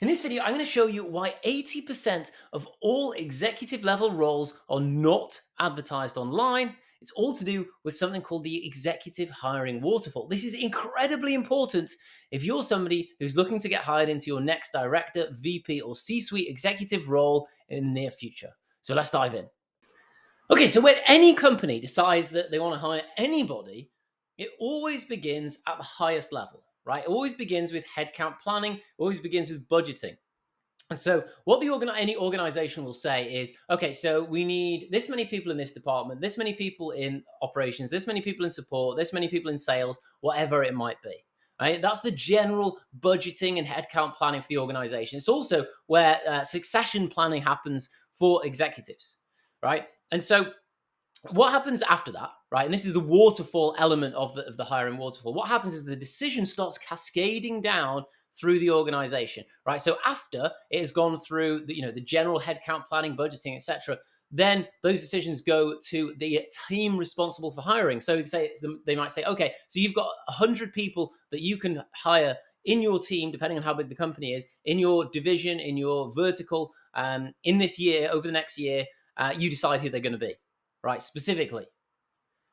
In this video, I'm going to show you why 80% of all executive level roles are not advertised online. It's all to do with something called the Executive Hiring Waterfall. This is incredibly important if you're somebody who's looking to get hired into your next director, VP, or C-suite executive role in the near future. So let's dive in. Okay, so when any company decides that they want to hire anybody, it always begins at the highest level, right? It always begins with headcount planning, it always begins with budgeting. And so what any organization will say is, okay, so we need this many people in this department, this many people in operations, this many people in support, this many people in sales, whatever it might be. Right? That's the general budgeting and headcount planning for the organization. It's also where succession planning happens for executives, right? And so what happens after that, right? And this is the waterfall element of the hiring waterfall. What happens is the decision starts cascading down through the organization, right? So after it has gone through the general headcount planning, budgeting, etc., then those decisions go to the team responsible for hiring. So they might say, okay, so you've got 100 people that you can hire in your team, depending on how big the company is, in your division, in your vertical, in this year, over the next year, you decide who they're going to be, right? Specifically.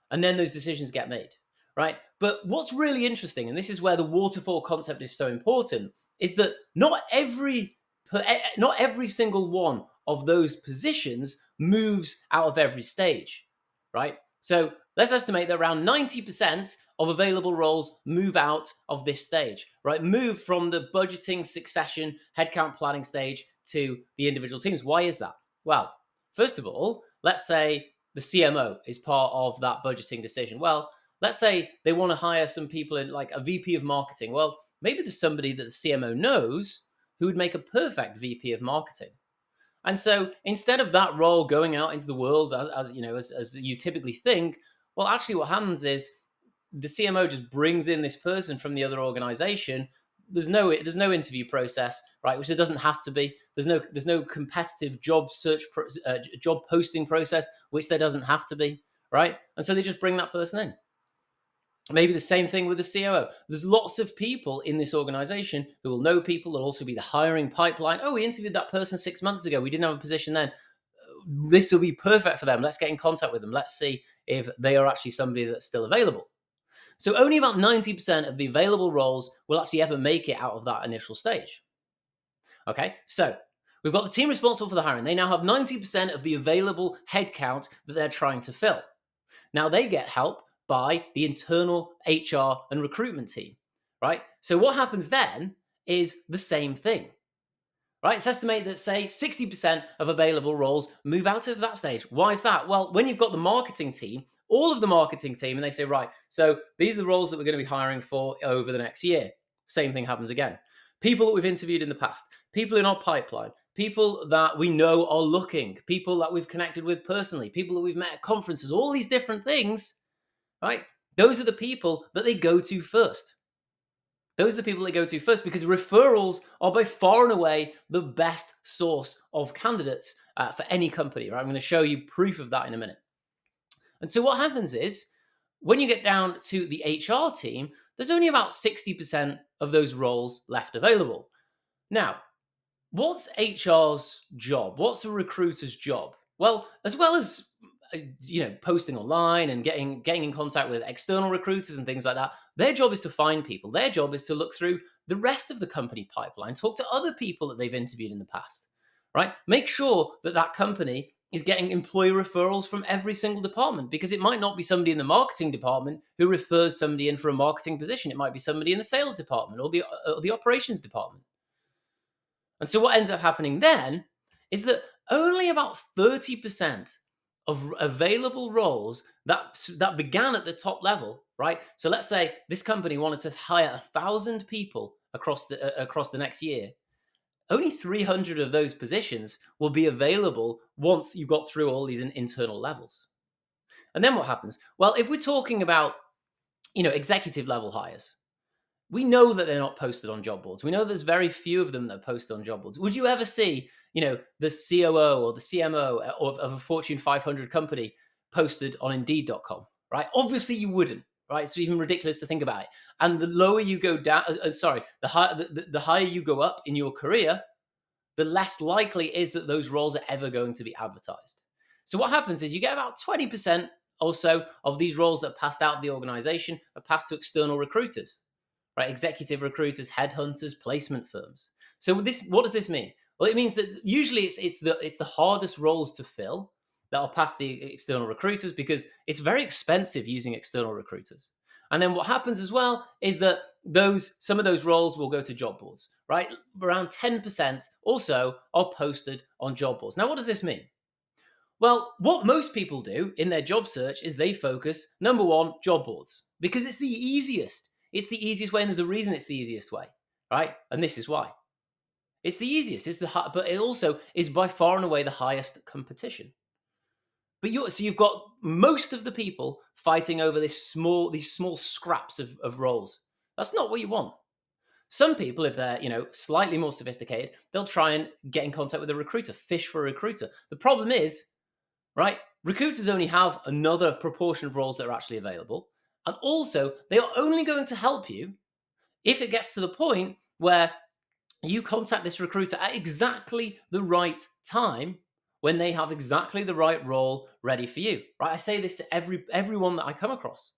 And then those decisions get made, right? But what's really interesting, and this is where the waterfall concept is so important, is that not every single one of those positions moves out of every stage, right? So let's estimate that around 90% of available roles move out of this stage, right? Move from the budgeting, succession, headcount planning stage to the individual teams. Why is that? Well, first of all, let's say the CMO is part of that budgeting decision. Well, let's say they want to hire some people in like a VP of marketing. Well, maybe there's somebody that the CMO knows who would make a perfect VP of marketing. And so instead of that role going out into the world as you typically think, well, actually what happens is the CMO just brings in this person from the other organization. There's no interview process, right? Which there doesn't have to be. There's no competitive job job posting process, which there doesn't have to be, right? And so they just bring that person in. Maybe the same thing with the COO. There's lots of people in this organization who will know people. There'll also be the hiring pipeline. Oh, we interviewed that person 6 months ago. We didn't have a position then. This will be perfect for them. Let's get in contact with them. Let's see if they are actually somebody that's still available. So only about 90% of the available roles will actually ever make it out of that initial stage. Okay, so we've got the team responsible for the hiring. They now have 90% of the available headcount that they're trying to fill. Now they get help by the internal HR and recruitment team, right? So what happens then is the same thing, right? It's estimated that, say, 60% of available roles move out of that stage. Why is that? Well, when you've got the marketing team, all of the marketing team, and they say, right, so these are the roles that we're going to be hiring for over the next year. Same thing happens again. People that we've interviewed in the past, people in our pipeline, people that we know are looking, people that we've connected with personally, people that we've met at conferences, all these different things, right? Those are the people that they go to first. Those are the people they go to first because referrals are by far and away the best source of candidates for any company, right? I'm going to show you proof of that in a minute. And so what happens is when you get down to the HR team, there's only about 60% of those roles left available. Now, what's HR's job? What's a recruiter's job? Well as posting online and getting in contact with external recruiters and things like that, their job is to find people. Their job is to look through the rest of the company pipeline, talk to other people that they've interviewed in the past, right? Make sure that company is getting employee referrals from every single department, because it might not be somebody in the marketing department who refers somebody in for a marketing position. It might be somebody in the sales department or the operations department. And so what ends up happening then is that only about 30% of available roles that began at the top level, right? So let's say this company wanted to hire 1,000 people across the next year. Only 300 of those positions will be available once you've got through all these internal levels. And then what happens? Well, if we're talking about, executive level hires, we know that they're not posted on job boards. We know there's very few of them that are posted on job boards. Would you ever see, the COO or the CMO of a Fortune 500 company posted on Indeed.com, right? Obviously you wouldn't, right? It's even ridiculous to think about it. And the lower you go down, the higher you go up in your career, the less likely it is that those roles are ever going to be advertised. So what happens is you get about 20% or so of these roles that are passed out of the organization are passed to external recruiters, right? Executive recruiters, headhunters, placement firms. So what does this mean? Well, it means that usually it's the hardest roles to fill that are past the external recruiters because it's very expensive using external recruiters. And then what happens as well is that some of those roles will go to job boards, right? Around 10% also are posted on job boards. Now, what does this mean? Well, what most people do in their job search is they focus, number one, job boards, because it's the easiest. It's the easiest way, and there's a reason it's the easiest way, right? And this is why. It's the easiest, but it also is by far and away the highest competition. So you've got most of the people fighting over these small scraps of roles. That's not what you want. Some people, if they're slightly more sophisticated, they'll try and get in contact with a recruiter, fish for a recruiter. The problem is, right, recruiters only have another proportion of roles that are actually available, and also they are only going to help you if it gets to the point where you contact this recruiter at exactly the right time when they have exactly the right role ready for you. Right? I say this to everyone that I come across.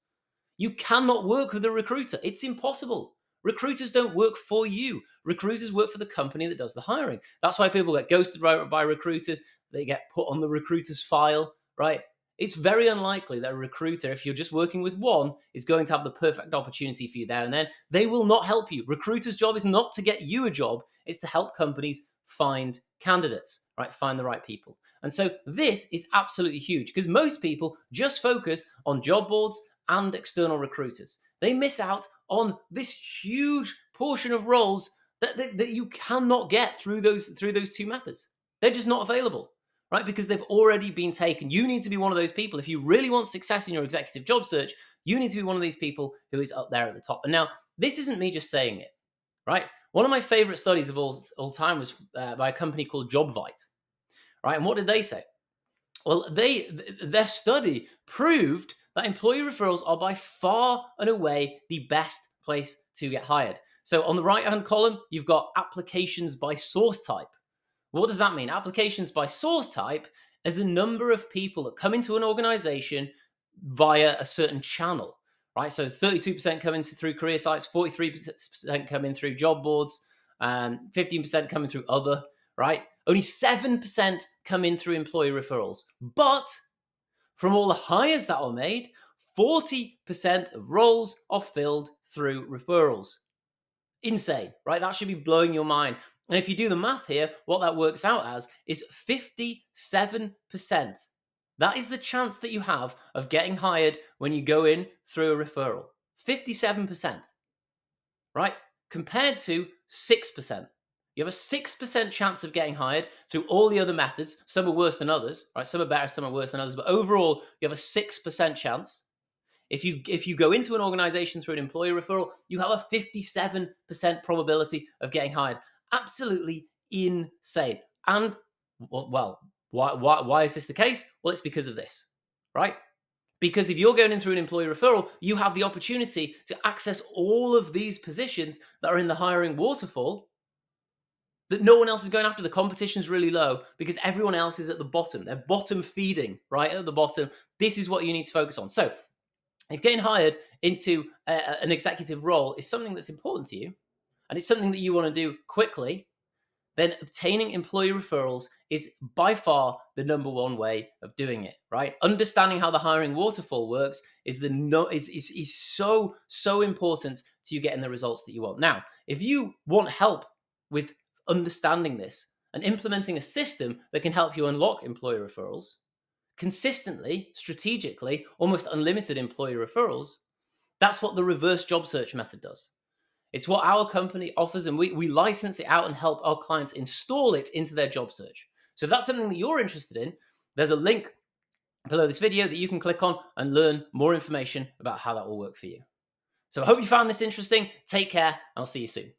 You cannot work with a recruiter. It's impossible. Recruiters don't work for you. Recruiters work for the company that does the hiring. That's why people get ghosted by recruiters. They get put on the recruiter's file, right? It's very unlikely that a recruiter, if you're just working with one, is going to have the perfect opportunity for you there and then. They will not help you. Recruiter's job is not to get you a job. It's to help companies find candidates, right? Find the right people. And so this is absolutely huge because most people just focus on job boards and external recruiters. They miss out on this huge portion of roles that you cannot get through those two methods. They're just not available, right? Because they've already been taken. You need to be one of those people. If you really want success in your executive job search, you need to be one of these people who is up there at the top. And now, this isn't me just saying it, right? One of my favorite studies of all time was by a company called JobVite, right? And what did they say? Well, their study proved that employee referrals are by far and away the best place to get hired. So on the right-hand column, you've got applications by source type. What does that mean? Applications by source type is a number of people that come into an organization via a certain channel, right? So 32% come in through career sites, 43% come in through job boards, and 15% coming through other, right? Only 7% come in through employee referrals. But from all the hires that are made, 40% of roles are filled through referrals. Insane, right? That should be blowing your mind. And if you do the math here, what that works out as is 57%. That is the chance that you have of getting hired when you go in through a referral. 57%, right? Compared to 6%. You have a 6% chance of getting hired through all the other methods. Some are worse than others, right? Some are better, some are worse than others. But overall, you have a 6% chance. If you go into an organization through an employee referral, you have a 57% probability of getting hired. Absolutely insane. And, well, why is this the case? Well, it's because of this, right? Because if you're going in through an employee referral, you have the opportunity to access all of these positions that are in the hiring waterfall that no one else is going after. The competition's really low because everyone else is at the bottom. They're bottom feeding, right at the bottom. This is what you need to focus on. So if getting hired into an executive role is something that's important to you, and it's something that you want to do quickly, then obtaining employee referrals is by far the number one way of doing it, right? Understanding how the hiring waterfall works is so important to you getting the results that you want. Now, if you want help with understanding this and implementing a system that can help you unlock employee referrals, consistently, strategically, almost unlimited employee referrals, that's what the reverse job search method does. It's what our company offers, and we license it out and help our clients install it into their job search. So if that's something that you're interested in, there's a link below this video that you can click on and learn more information about how that will work for you. So I hope you found this interesting. Take care, and I'll see you soon.